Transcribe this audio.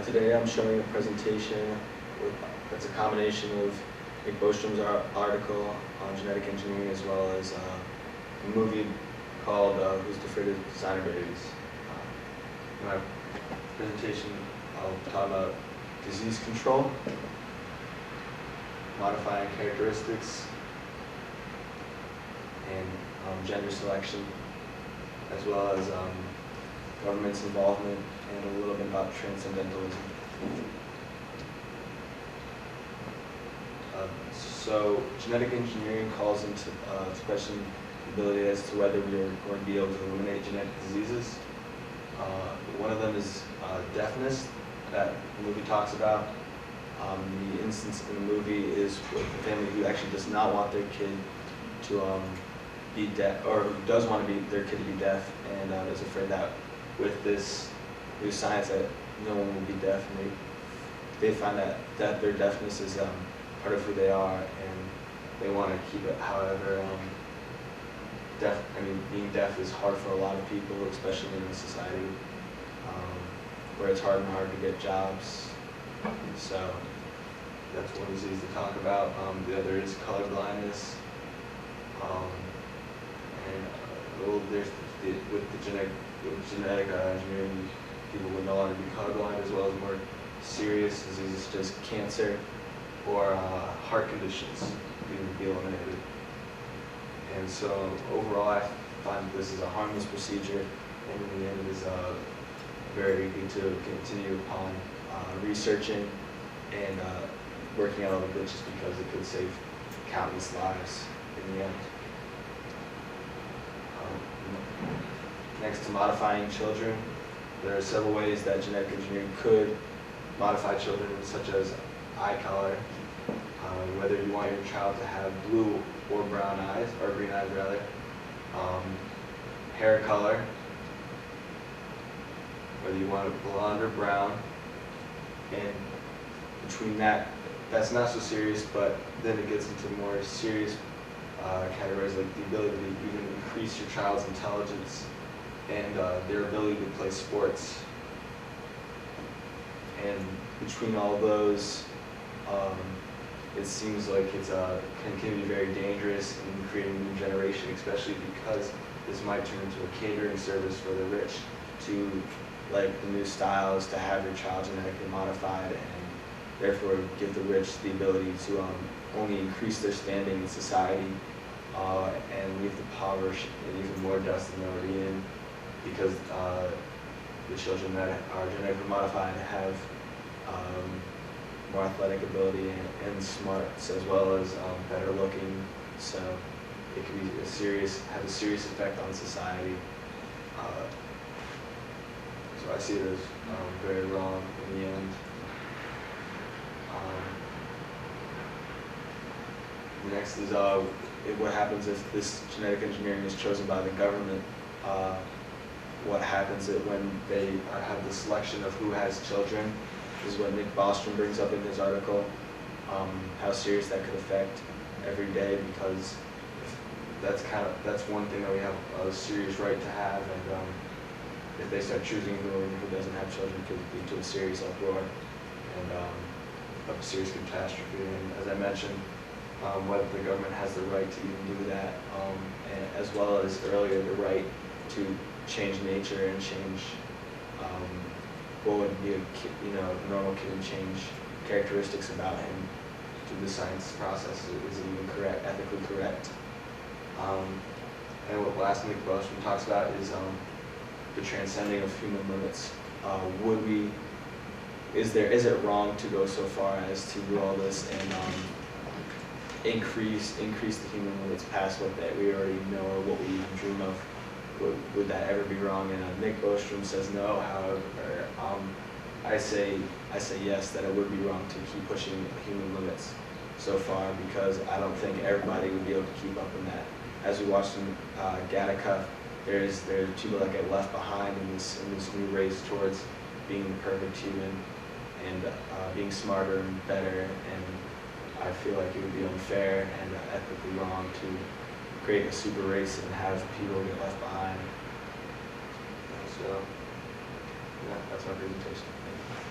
Today I'm showing a presentation that's a combination of Nick Bostrom's article on genetic engineering as well as a movie called Who's Afraid of Designer Babies. In my presentation I'll talk about disease control, modifying characteristics, and gender selection, as well as government's involvement, and a little bit about transcendentalism. So genetic engineering calls into question the ability as to whether we are going to be able to eliminate genetic diseases. One of them is deafness, that the movie talks about. The instance in the movie is with a family who actually does not want their kid to be deaf, or who does want their kid to be deaf, and is afraid that with this new science that no one will be deaf, and they find that their deafness is part of who they are, and they want to keep it. However, being deaf is hard for a lot of people, especially in a society where it's hard to get jobs. So that's one disease to talk about. The other is color blindness. With genetic engineering, people would no longer be colorblind, as well as more serious diseases such as cancer or heart conditions being eliminated. And so overall, I find this is a harmless procedure, and in the end, it is very good to continue upon researching and working out all the glitches, because it could save countless lives in the end. Next to modifying children, there are several ways that genetic engineering could modify children, such as eye color, whether you want your child to have blue or brown eyes, or green eyes rather, hair color, whether you want it blonde or brown, and between that's not so serious, but then it gets into more serious categories, like the ability to even increase your child's intelligence and their ability to play sports. And between all those, it seems like it's can be very dangerous in creating a new generation, especially because this might turn into a catering service for the rich to like the new styles, to have your child genetically modified, and therefore give the rich the ability to only increase their standing in society and leave the impoverished in even more dust than they're already in, because the children that are genetically modified have more athletic ability and smarts, as well as better looking. So it can be have a serious effect on society. So I see it as very wrong in the end. Next is what happens if this genetic engineering is chosen by the government. What happens when they have the selection of who has children. This is what Nick Bostrom brings up in his article, how serious that could affect every day, because that's one thing that we have a serious right to have, and if they start choosing who doesn't have children, it could lead to a serious uproar and a serious catastrophe. And as I mentioned, whether the government has the right to even do that, and as well as earlier the right to change nature and change what would be a normal kid, and change characteristics about him through the science process. Is it even ethically correct? And what last Nick Bostrom talks about is the transcending of human limits. Is it wrong to go so far as to do all this and increase the human limits past what we already know or what we even dream of? Would that ever be wrong? And Nick Bostrom says no. However, I say yes, that it would be wrong to keep pushing human limits so far, because I don't think everybody would be able to keep up in that. As we watched in Gattaca, there's people that get left behind in this new race towards being the perfect human and being smarter and better. And I feel like it would be unfair and ethically wrong to create a super race and have people get left behind. So, yeah, that's my presentation. Thank you.